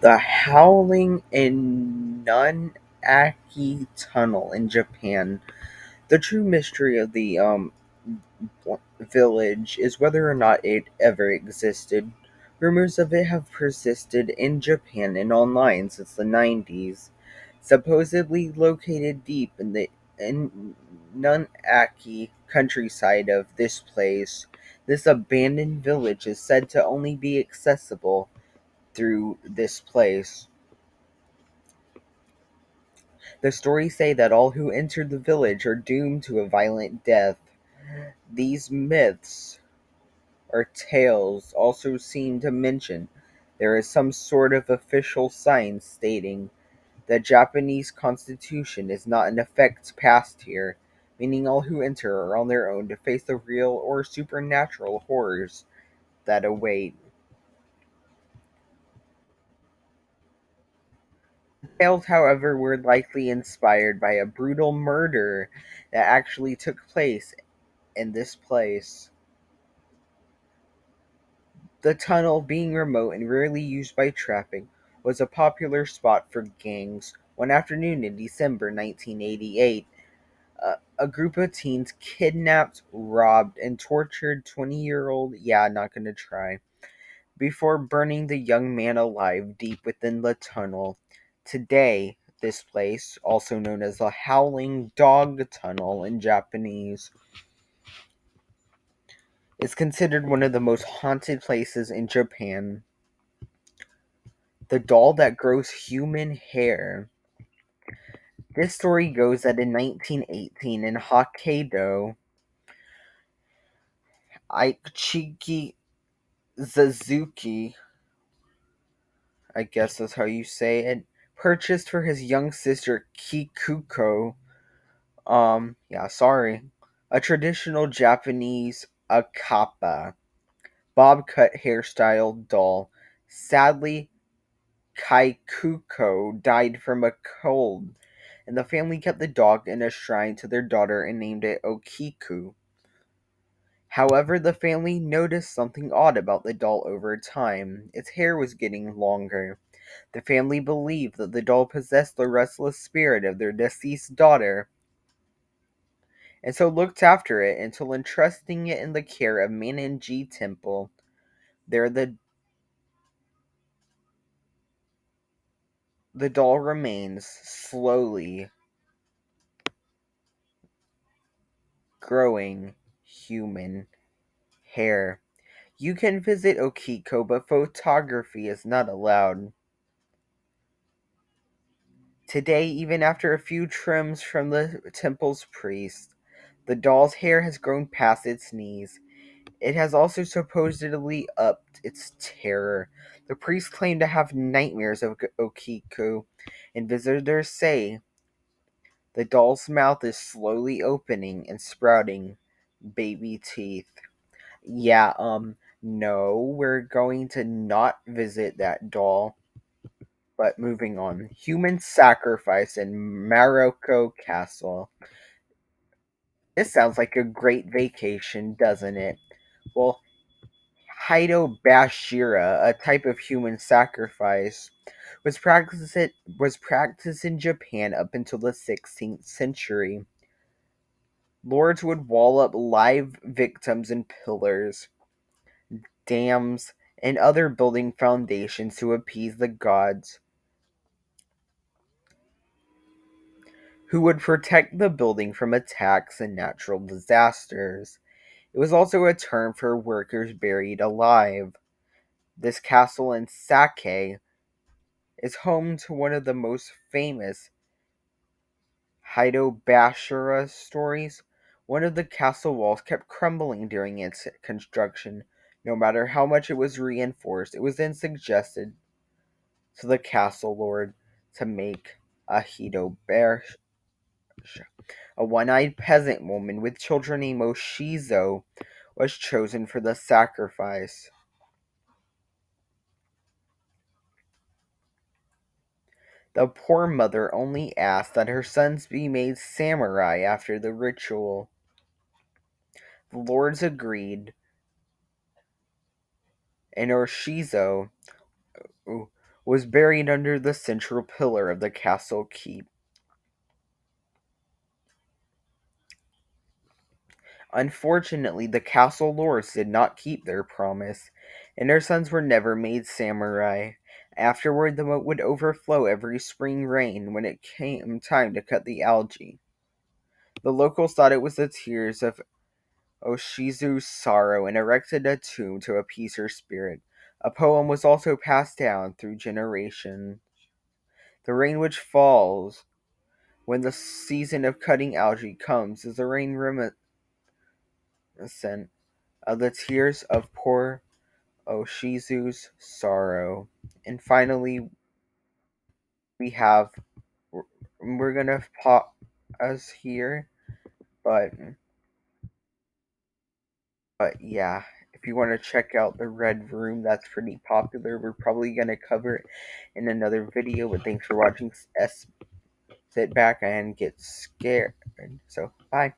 The Howling Inunaki Tunnel in Japan. The true mystery of the village is whether or not it ever existed. Rumors of it have persisted in Japan and online since the 90s. Supposedly located deep in the Inunaki countryside of this place, this abandoned village is said to only be accessible through this place. The stories say that all who enter the village are doomed to a violent death. These myths or tales also seem to mention there is some sort of official sign stating the Japanese constitution is not in effect past here, meaning all who enter are on their own to face the real or supernatural horrors that await. The tales, however, were likely inspired by a brutal murder that actually took place in this place. The tunnel, being remote and rarely used by traffic, was a popular spot for gangs. One afternoon in December 1988, a group of teens kidnapped, robbed, and tortured 20-year-old, yeah, not gonna try, before burning the young man alive deep within the tunnel. Today, this place, also known as the Howling Dog Tunnel in Japanese, is considered one of the most haunted places in Japan. The doll that grows human hair. This story goes that in 1918 in Hokkaido, Aichiki Suzuki, I guess that's how you say it, purchased for his young sister Kikuko, yeah, sorry, a traditional Japanese akapa, bob cut hairstyle doll. Sadly, Kaikuko died from a cold, and the family kept the dog in a shrine to their daughter and named it Okiku. However, the family noticed something odd about the doll over time. Its hair was getting longer. The family believed that the doll possessed the restless spirit of their deceased daughter, and so looked after it until entrusting it in the care of Manenji Temple. There the doll remains, slowly growing human hair. You can visit Okiko, but photography is not allowed. Today, even after a few trims from the temple's priest, the doll's hair has grown past its knees. It has also supposedly upped its terror. The priest claimed to have nightmares of Okiko, and visitors say the doll's mouth is slowly opening and sprouting baby teeth. Yeah, no, we're going to not visit that doll. But moving on. Human sacrifice in Maroko Castle. This sounds like a great vacation, doesn't it? Well, Haido Bashira, a type of human sacrifice, was practiced in Japan up until the 16th century. Lords would wall up live victims in pillars, dams, and other building foundations to appease the gods, who would protect the building from attacks and natural disasters. It was also a term for workers buried alive. This castle in Sake is home to one of the most famous Hidobashira stories. One of the castle walls kept crumbling during its construction. No matter how much it was reinforced, it was then suggested to the castle lord to make a Hidobashira. A one-eyed peasant woman with children named Oshizo was chosen for the sacrifice. The poor mother only asked that her sons be made samurai after the ritual. The lords agreed, and Oshizo was buried under the central pillar of the castle keep. Unfortunately, the castle lords did not keep their promise, and their sons were never made samurai. Afterward, the moat would overflow every spring rain when it came time to cut the algae. The locals thought it was the tears of Oshizu's sorrow and erected a tomb to appease her spirit. A poem was also passed down through generations. The rain which falls when the season of cutting algae comes is a rain reminiscent of the tears of poor Oshizu's sorrow. And finally, we have we're gonna pause here, but yeah, if you want to check out the Red Room, that's pretty popular. We're probably gonna cover it in another video. But thanks for watching. Sit back and get scared. So bye.